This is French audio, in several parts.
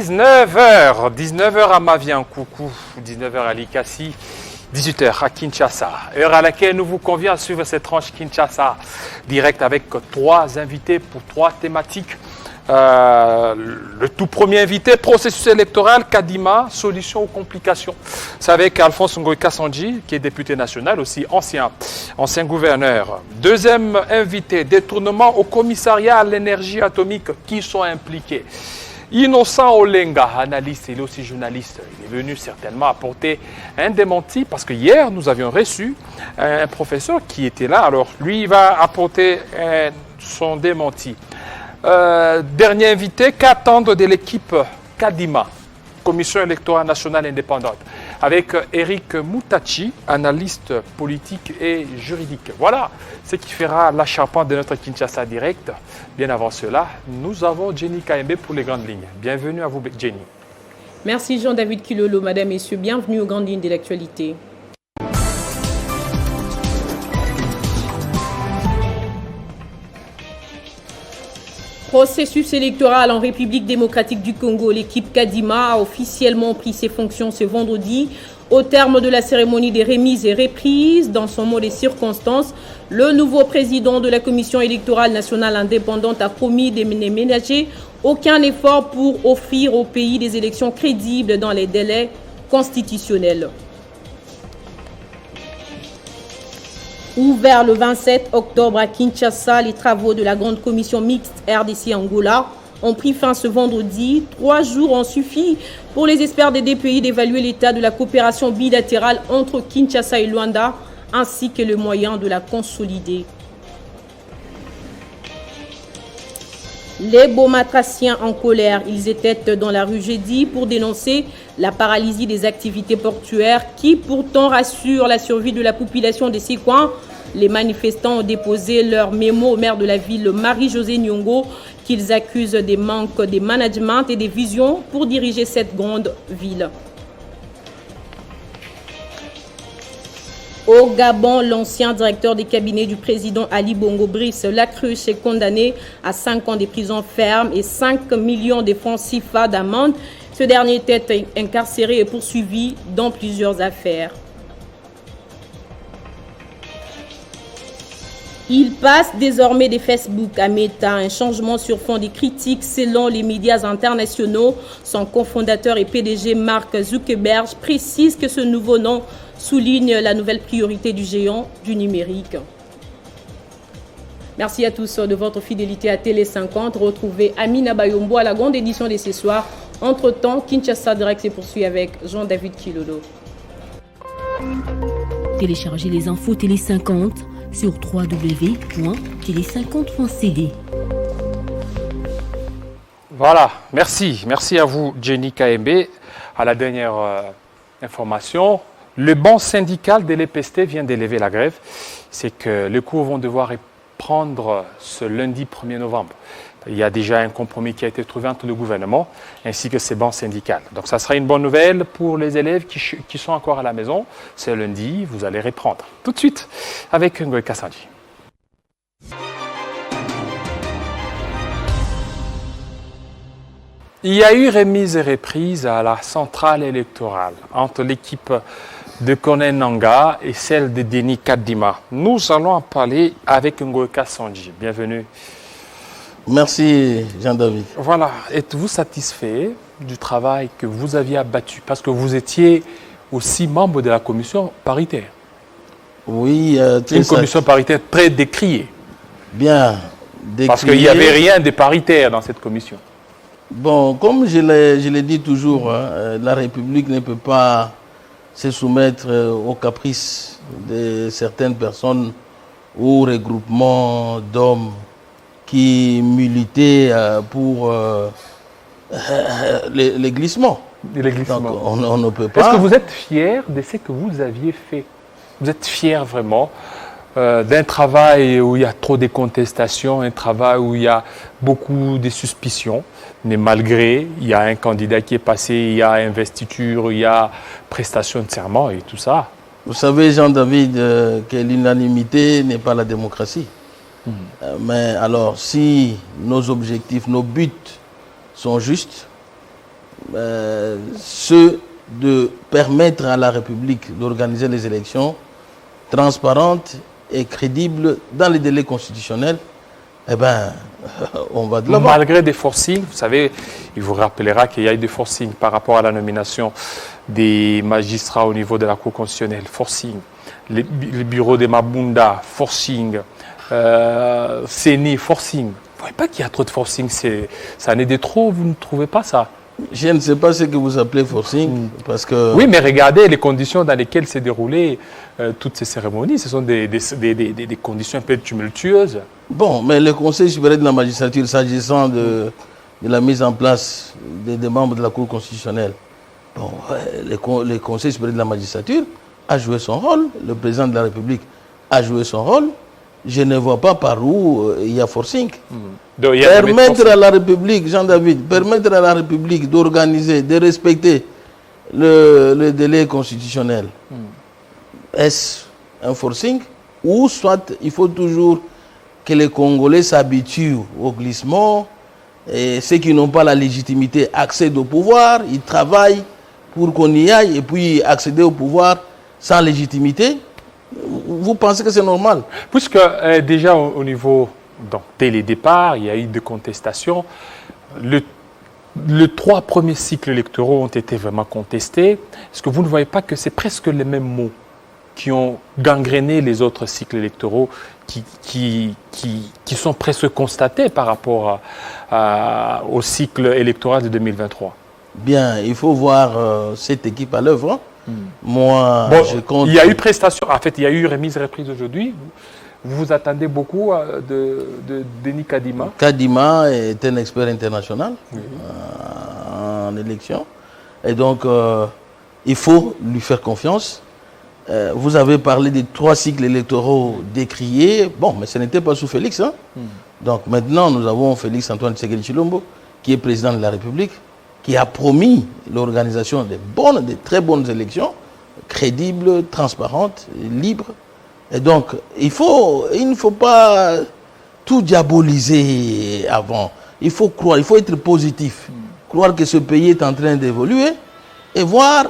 19 heures à Mavian-Coucou, 19 heures à Likasi, 18 heures à Kinshasa, heure à laquelle nous vous convions à suivre cette tranche Kinshasa, direct avec 3 invités pour 3 thématiques. Le tout premier invité, processus électoral, Kadima, solution aux complications. C'est avec Alphonse Ngoï Kassanji, qui est député national, aussi ancien gouverneur. Deuxième invité, détournement au commissariat à l'énergie atomique qui sont impliqués. Innocent Olenga, analyste, il est aussi journaliste. Il est venu certainement apporter un démenti parce que hier, nous avions reçu un professeur qui était là. Alors, lui, il va apporter son démenti. Dernier invité, qu'attendre de l'équipe Kadima, Commission électorale nationale indépendante, avec Eric Moutachi, analyste politique et juridique. Voilà ce qui fera la charpente de notre Kinshasa Direct. Bien avant cela, nous avons Jenny Kaembe pour les grandes lignes. Bienvenue à vous, Jenny. Merci Jean-David Kilolo, mesdames, messieurs. Bienvenue aux grandes lignes de l'actualité. Processus électoral en République démocratique du Congo. L'équipe Kadima a officiellement pris ses fonctions ce vendredi. Au terme de la cérémonie des remises et reprises, dans son mot des circonstances, le nouveau président de la Commission électorale nationale indépendante a promis de ne ménager aucun effort pour offrir au pays des élections crédibles dans les délais constitutionnels. Ouvert le 27 octobre à Kinshasa, les travaux de la grande commission mixte RDC-Angola ont pris fin ce vendredi. 3 jours ont suffi pour les experts des 2 pays d'évaluer l'état de la coopération bilatérale entre Kinshasa et Luanda, ainsi que le moyen de la consolider. Les Baumatraciens en colère, ils étaient dans la rue jeudi pour dénoncer la paralysie des activités portuaires qui pourtant rassure la survie de la population de ces coins. Les manifestants ont déposé leur mémo au maire de la ville, Marie-Josée Nyongo, qu'ils accusent des manques de management et des visions pour diriger cette grande ville. Au Gabon, l'ancien directeur des cabinets du président Ali Bongo Brice Lacruche est condamné à 5 ans de prison ferme et 5 millions de francs CFA d'amende. Ce dernier était incarcéré et poursuivi dans plusieurs affaires. Il passe désormais de Facebook à Meta, un changement sur fond de critiques selon les médias internationaux. Son cofondateur et PDG Mark Zuckerberg précise que ce nouveau nom souligne la nouvelle priorité du géant du numérique. Merci à tous de votre fidélité à Télé 50. Retrouvez Amina Bayombo à la grande édition de ce soir. Entre-temps, Kinshasa Direct se poursuit avec Jean-David Kilolo. Téléchargez les infos Télé 50 sur www.télé50.cd. Voilà, merci à vous Jenny Kaembe. À la dernière information, le banc syndical de l'EPST vient d'élever la grève. C'est que les cours vont devoir reprendre ce lundi 1er novembre. Il y a déjà un compromis qui a été trouvé entre le gouvernement ainsi que ces bancs syndicales. Donc ça sera une bonne nouvelle pour les élèves qui sont encore à la maison. C'est lundi, vous allez reprendre. Tout de suite avec Ngoï Kassanji. Il y a eu remise et reprise à la centrale électorale entre l'équipe de Corneille Nangaa et celle de Denis Kadima. Nous allons en parler avec Ngoï Kassanji. Bienvenue. Merci Jean-David. Voilà, êtes-vous satisfait du travail que vous aviez abattu? Parce que vous étiez aussi membre de la commission paritaire. Oui, une commission paritaire très décriée. Bien décriée. Parce qu'il n'y avait rien de paritaire dans cette commission. Bon, comme je l'ai dit toujours, la République ne peut pas se soumettre aux caprices de certaines personnes ou regroupements d'hommes qui militaient pour les glissements. Donc, on ne peut pas. Est-ce que vous êtes fier de ce que vous aviez fait? Vous êtes fier vraiment d'un travail où il y a trop de contestations, un travail où il y a beaucoup de suspicions, mais malgré, il y a un candidat qui est passé, il y a investiture, il y a prestation de serment et tout ça. Vous savez, Jean-David, que l'unanimité n'est pas la démocratie. Mais alors, si nos objectifs, nos buts sont justes, ceux de permettre à la République d'organiser les élections transparentes et crédibles dans les délais constitutionnels, eh bien, on va de l'avant. Malgré des forcings, vous savez, il vous rappellera qu'il y a eu des forcings par rapport à la nomination des magistrats au niveau de la Cour constitutionnelle, forcing, le bureau des Mabunda, forcing, CENI, forcing. Vous ne voyez pas qu'il y a trop de forcing, ça en est de trop, vous ne trouvez pas ça? Je ne sais pas ce que vous appelez forcing, parce que... Oui, mais regardez les conditions dans lesquelles s'est déroulées toutes ces cérémonies. Ce sont des conditions un peu tumultueuses. Bon, mais le Conseil supérieur de la magistrature, s'agissant de la mise en place des membres de la Cour constitutionnelle, bon, le Conseil supérieur de la magistrature a joué son rôle, le président de la République a joué son rôle. Je ne vois pas par où il y a forcing. Donc, permettre à la République, Jean-David, permettre à la République d'organiser, de respecter le délai constitutionnel, est-ce un forcing? Ou soit il faut toujours que les Congolais s'habituent au glissement, et ceux qui n'ont pas la légitimité accèdent au pouvoir, ils travaillent pour qu'on y aille, et puis accéder au pouvoir sans légitimité. Vous pensez que c'est normal? Puisque déjà au niveau, donc, dès les départs, il y a eu des contestations. Les 3 premiers cycles électoraux ont été vraiment contestés. Est-ce que vous ne voyez pas que c'est presque les mêmes mots qui ont gangréné les autres cycles électoraux qui sont presque constatés par rapport au cycle électoral de 2023? Bien, il faut voir cette équipe à l'œuvre. Hein. Moi, bon, je compte... Il y a eu prestation, en fait, il y a eu remise-reprise aujourd'hui. Vous vous attendez beaucoup de Denis Kadima? Kadima est un expert international en élection. Et donc, il faut lui faire confiance. Vous avez parlé des 3 cycles électoraux décriés. Bon, mais ce n'était pas sous Félix. Hein? Donc maintenant, nous avons Félix Antoine Tshisekedi Tshilombo, qui est président de la République, qui a promis l'organisation de très bonnes élections, crédibles, transparentes, libres. Et donc, il ne faut pas tout diaboliser avant. Il faut croire, il faut être positif. Croire que ce pays est en train d'évoluer et voir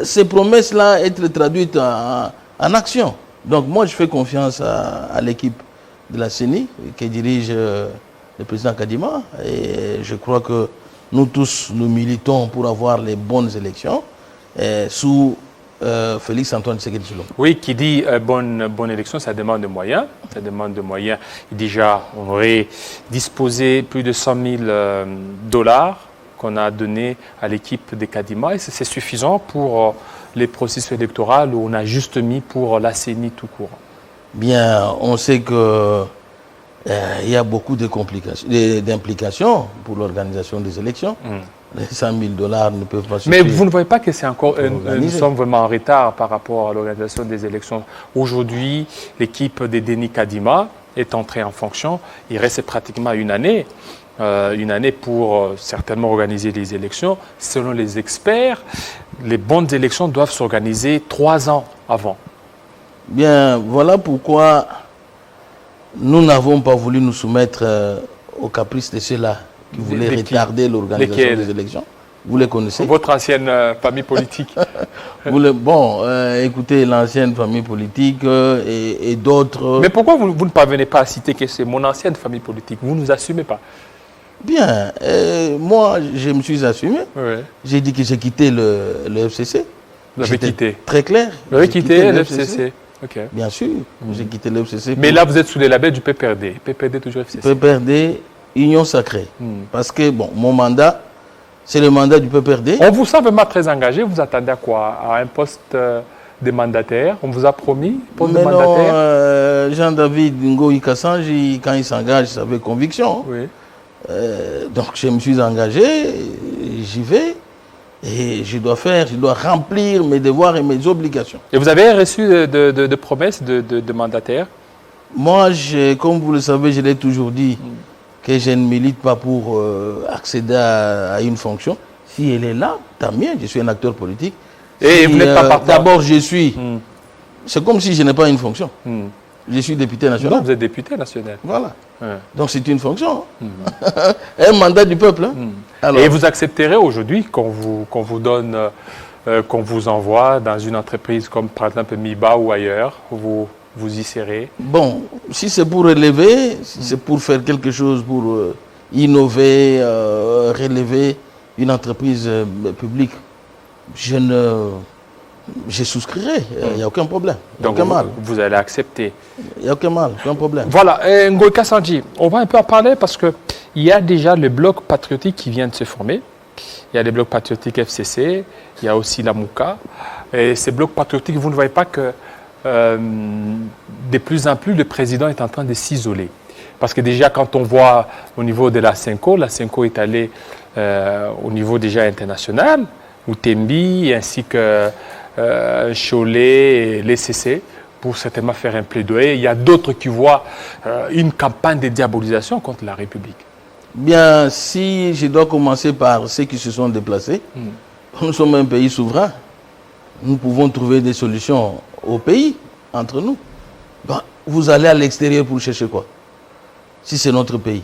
ces promesses-là être traduites en action. Donc moi, je fais confiance à l'équipe de la CENI, qui dirige le président Kadima. Et je crois que nous tous, nous militons pour avoir les bonnes élections sous Félix Antoine Tshisekedi Tshilombo. Oui, qui dit bonne élection, ça demande de moyens. Ça demande de moyens. Déjà, on aurait disposé plus de 100 000 $ qu'on a donné à l'équipe de Kadima. Et c'est suffisant pour les processus électoraux où on a juste mis pour la CENI tout court. Bien, on sait que il y a beaucoup d'implications pour l'organisation des élections. Les 100 000 $ ne peuvent pas suffire. Mais vous ne voyez pas que c'est encore nous sommes vraiment en retard par rapport à l'organisation des élections. Aujourd'hui, l'équipe de Denis Kadima est entrée en fonction. Il reste pratiquement une année pour certainement organiser les élections. Selon les experts, les bonnes élections doivent s'organiser 3 ans avant. Bien, voilà pourquoi nous n'avons pas voulu nous soumettre aux caprices de ceux-là qui voulaient retarder l'organisation des élections. Vous les connaissez? Votre ancienne famille politique. Écoutez, l'ancienne famille politique et d'autres... Mais pourquoi vous ne parvenez pas à citer que c'est mon ancienne famille politique? Vous ne nous assumez pas? Bien, moi, je me suis assumé. Oui. J'ai dit que j'ai quitté le FCC. Vous avez quitté? Très clair. Vous avez quitté le FCC? Okay. Bien sûr, j'ai quitté le FCC. Mais là, vous êtes sous les labels du PPRD. PPRD toujours FCC. PPRD, Union Sacrée. Parce que, bon, mon mandat, c'est le mandat du PPRD. On vous sent vraiment très engagé. Vous attendez à quoi? À un poste de mandataire? On vous a promis poste de mandataire? Non, Jean-David Ngoï Kassanji, quand il s'engage, c'est avec conviction. Oui. Donc, je me suis engagé, j'y vais. Et je dois remplir mes devoirs et mes obligations. Et vous avez reçu de promesses de mandataire? Moi, comme vous le savez, je l'ai toujours dit, que je ne milite pas pour accéder à une fonction. Si elle est là, tant mieux, je suis un acteur politique. Et vous n'êtes pas partant? D'abord, je suis... C'est comme si je n'ai pas une fonction. Je suis député national. Non, vous êtes député national. Voilà. Ouais. Donc c'est une fonction. Un mandat du peuple. Hein. Alors, et vous accepterez aujourd'hui qu'on vous donne, qu'on vous envoie dans une entreprise comme par exemple Miba ou ailleurs, où vous y serez? bon, si c'est pour relever, si c'est pour faire quelque chose, pour innover, relever une entreprise publique, je souscrirai. Il n'y a aucun problème. Il n'y a Donc aucun mal. vous allez accepter. Il n'y a aucun mal, aucun problème. Voilà, Ngoï Kassanji, on va un peu en parler parce qu'il y a déjà le bloc patriotique qui vient de se former. Il y a les blocs patriotiques FCC, il y a aussi la Mouka. Et ces blocs patriotiques, vous ne voyez pas que de plus en plus le président est en train de s'isoler. Parce que déjà, quand on voit au niveau de la Cinco est allée au niveau déjà international, où Tembi ainsi que Cholet et l'ECC, pour certainement faire un plaidoyer. Il y a d'autres qui voient une campagne de diabolisation contre la République. Bien, si je dois commencer par ceux qui se sont déplacés, nous sommes un pays souverain. Nous pouvons trouver des solutions au pays, entre nous. Ben, vous allez à l'extérieur pour chercher quoi? Si c'est notre pays.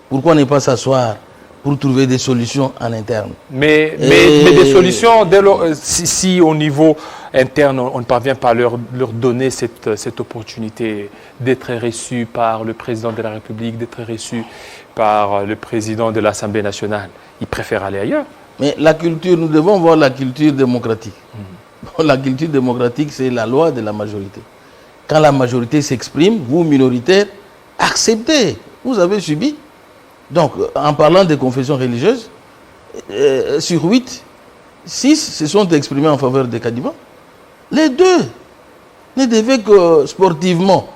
Pourquoi ne pas s'asseoir pour trouver des solutions en interne? Mais des solutions, si au niveau interne, on ne parvient pas à leur donner cette opportunité d'être reçu par le président de la République, d'être reçu par le président de l'Assemblée nationale, ils préfèrent aller ailleurs. Mais la culture, nous devons voir la culture démocratique. La culture démocratique, c'est la loi de la majorité. Quand la majorité s'exprime, vous, minoritaires, acceptez. Vous avez subi. Donc, en parlant des confessions religieuses, sur 8, 6 se sont exprimés en faveur de Kadima. Les deux ne devaient que sportivement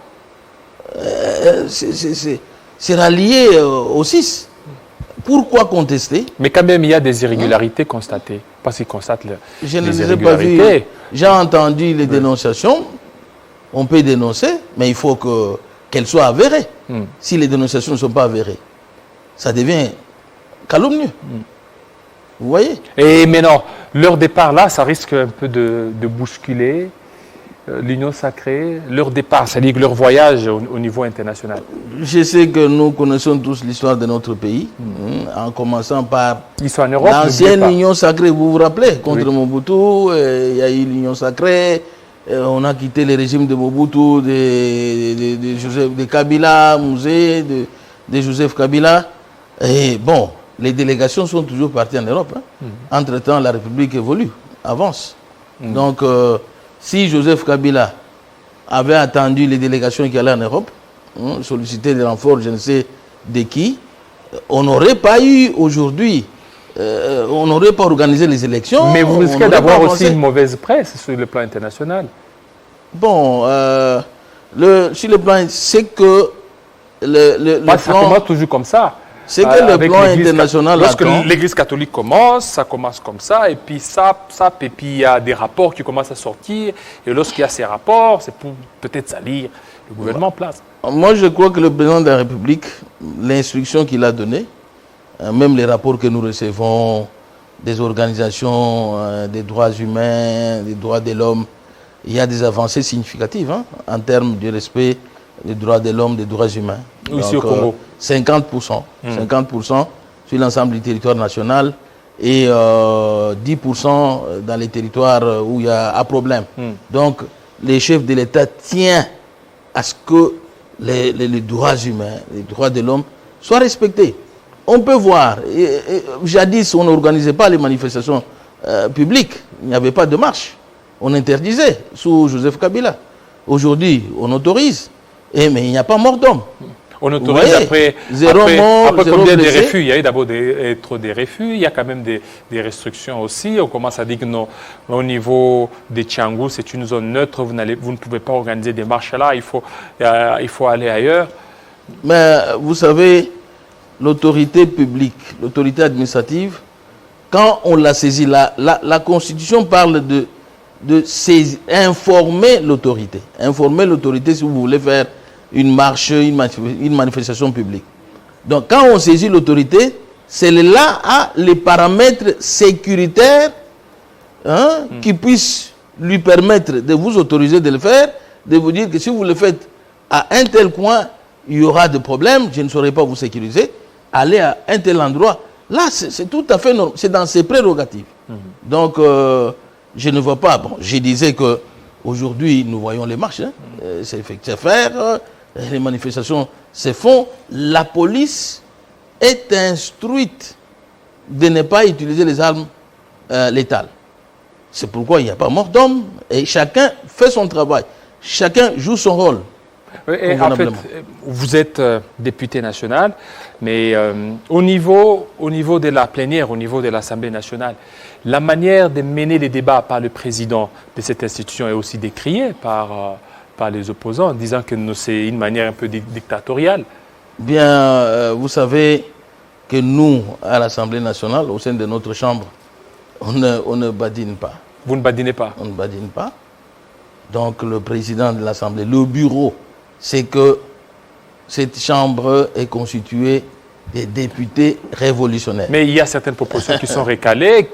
se rallier aux 6. Pourquoi contester? Mais quand même, il y a des irrégularités constatées. Parce qu'ils constatent Je ne les les ai pas vues. irrégularités. J'ai entendu les dénonciations. On peut dénoncer, mais il faut qu'elles soient avérées. Si les dénonciations ne sont pas avérées, ça devient calomnieux. Vous voyez? Et maintenant, leur départ là, ça risque un peu de bousculer l'Union sacrée, leur départ, c'est-à-dire leur voyage au niveau international. Je sais que nous connaissons tous l'histoire de notre pays, en commençant par Ils sont en Europe. l'ancienne Union sacrée, vous vous rappelez, contre Mobutu, il y a eu l'Union sacrée, on a quitté le régime de Mobutu, de Kabila, Mouzé, de Joseph Kabila. Et bon, les délégations sont toujours parties en Europe. Entre-temps, la République évolue, avance. Donc, si Joseph Kabila avait attendu les délégations qui allaient en Europe, solliciter des renforts, je ne sais de qui, on n'aurait pas eu aujourd'hui, on n'aurait pas organisé les élections. Mais vous risquez d'avoir aussi une mauvaise presse sur le plan international. Bon, sur le plan, c'est que Ça commence toujours comme ça. C'est que le plan international lorsque attend. l'Église catholique commence, ça commence comme ça, et puis et puis il y a des rapports qui commencent à sortir, et lorsqu'il y a ces rapports, c'est pour peut-être salir le gouvernement en place. Moi, je crois que le président de la République, l'instruction qu'il a donnée, même les rapports que nous recevons des organisations des droits humains, des droits de l'homme, il y a des avancées significatives en termes du respect des droits de l'homme, des droits humains. Ici au Congo. 50%. 50% sur l'ensemble du territoire national et 10% dans les territoires où il y a un problème. Donc, les chefs de l'État tiennent à ce que les droits humains, les droits de l'homme soient respectés. On peut voir, jadis, on n'organisait pas les manifestations publiques. Il n'y avait pas de marche. On interdisait sous Joseph Kabila. Aujourd'hui, on autorise. Mais il n'y a pas mort d'homme. On autorise après combien de refus? Il y a eu d'abord trop de refus. Il y a quand même des restrictions aussi. On commence à dire que non, au niveau de Tchangou, c'est une zone neutre. Vous ne pouvez pas organiser des marches là. Il faut aller ailleurs. Mais vous savez, l'autorité publique, l'autorité administrative, quand on l'a saisit, la Constitution parle de informer l'autorité. Informer l'autorité si vous voulez faire une marche, une manifestation publique. Donc quand on saisit l'autorité, c'est là les paramètres sécuritaires qui puissent lui permettre de vous autoriser de le faire, de vous dire que si vous le faites à un tel coin, il y aura des problèmes, je ne saurais pas vous sécuriser, allez à un tel endroit. Là, c'est tout à fait normal, c'est dans ses prérogatives. Donc, je ne vois pas. Bon, je disais qu'aujourd'hui, nous voyons les marches, hein, c'est faire, les manifestations se font. La police est instruite de ne pas utiliser les armes létales. C'est pourquoi il n'y a pas mort d'homme et chacun fait son travail. Chacun joue son rôle. Et en fait, vous êtes député national, mais au niveau de la plénière, au niveau de l'Assemblée nationale, la manière de mener les débats par le président de cette institution est aussi décriée par les opposants, en disant que c'est une manière un peu dictatoriale. Bien, vous savez que nous, à l'Assemblée nationale, au sein de notre chambre, on ne badine pas. Vous ne badinez pas? On ne badine pas. Donc le président de l'Assemblée, le bureau, c'est que cette chambre est constituée des députés révolutionnaires. Mais il y a certaines propositions qui sont recalées,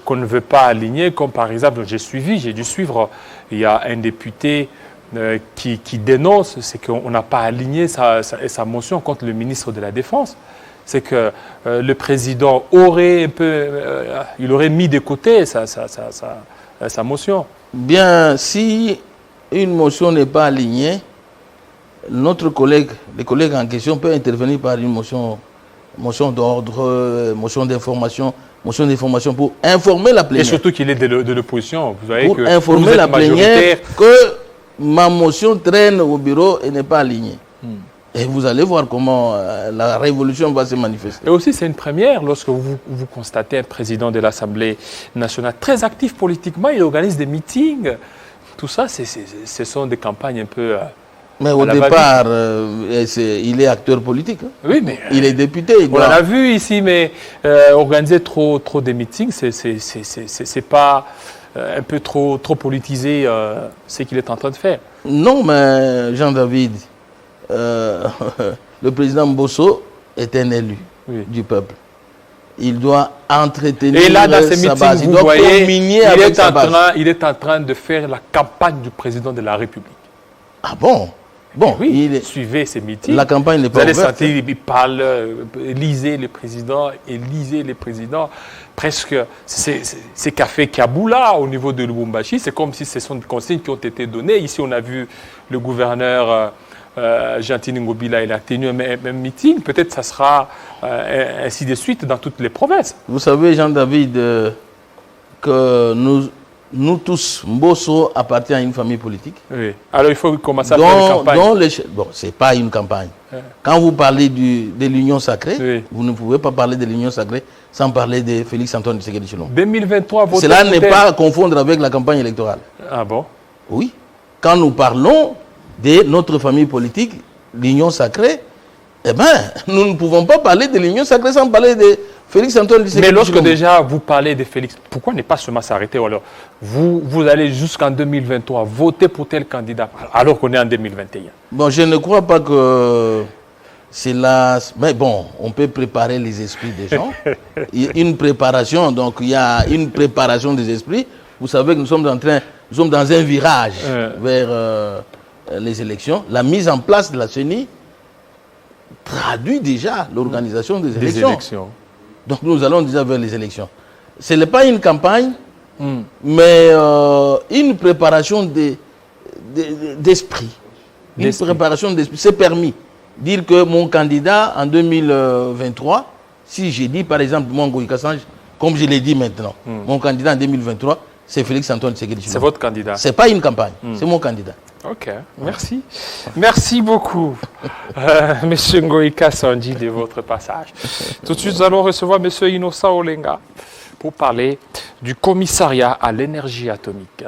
qu'on ne veut pas aligner, comme par exemple, j'ai dû suivre, il y a un député qui dénonce, c'est qu'on n'a pas aligné sa motion contre le ministre de la Défense. C'est que le président aurait il aurait mis de côté sa motion. Bien, si une motion n'est pas alignée, le collègue en question peut intervenir par une motion d'ordre, motion d'information pour informer la plénière. Et surtout qu'il est de l'opposition. Vous voyez pour que informer la plénière que ma motion traîne au bureau et n'est pas alignée. Et vous allez voir comment la révolution va se manifester. Et aussi, c'est une première lorsque vous constatez un président de l'Assemblée nationale très actif politiquement, il organise des meetings. Tout ça, ce sont des campagnes un peu... mais au départ, il est acteur politique. Hein. Oui, mais... il est député. On l'a vu ici, mais organiser trop des meetings, c'est pas un peu trop politisé ce qu'il est en train de faire. Non, mais Jean-David... le président Mbosso est un élu du peuple. Il doit entretenir et là, dans ces meetings, base. Vous voyez, il est en train de faire la campagne du président de la République. Ah bon? Bon, oui, suivez ces meetings. La campagne n'est pas ouverte. Vous allez sentir, il parle, lisez les présidents et lisez les présidents. Presque, c'est café Kaboula au niveau de Lubumbashi. C'est comme si ce sont des consignes qui ont été données. Ici, on a vu le gouverneur... Jean-Tine Ngobila, il a tenu un meeting, peut-être ça sera ainsi de suite dans toutes les provinces. Vous savez, Jean-David, que nous tous, Mbosso appartient à une famille politique. Oui. Alors il faut commencer à faire une campagne. Bon, ce n'est pas une campagne. Quand vous parlez de l'Union sacrée, vous ne pouvez pas parler de l'Union sacrée sans parler de Félix-Antoine Tshisekedi Tshilombo. 2023, cela n'est pas à confondre avec la campagne électorale. Ah bon? Oui. Quand nous parlons de notre famille politique, l'Union sacrée, eh bien, nous ne pouvons pas parler de l'Union sacrée sans parler de Félix-Antoine Tshisekedi. Mais lorsque déjà vous parlez de Félix, pourquoi ne pas seulement s'arrêter? Alors, vous allez jusqu'en 2023 voter pour tel candidat, alors qu'on est en 2021. Bon, je ne crois pas que c'est là... Mais bon, on peut préparer les esprits des gens. Il y a une préparation, donc il y a une préparation des esprits. Vous savez que nous sommes dans un virage vers... les élections, la mise en place de la CENI traduit déjà l'organisation des élections. Donc nous allons déjà vers les élections. Ce n'est pas une campagne, mais une préparation d'esprit. Une préparation d'esprit. C'est permis. Dire que mon candidat en 2023, si j'ai dit par exemple mon Ngoï Kassange, comme je l'ai dit maintenant, mon candidat en 2023, c'est Félix-Antoine Tshisekedi Tshilombo. C'est votre candidat? Ce n'est pas une campagne, c'est mon candidat. Ok, merci. Merci beaucoup, Monsieur Ngoï Kassanji, de votre passage. Tout de suite, nous allons recevoir Monsieur Innocent Olenga pour parler du commissariat à l'énergie atomique.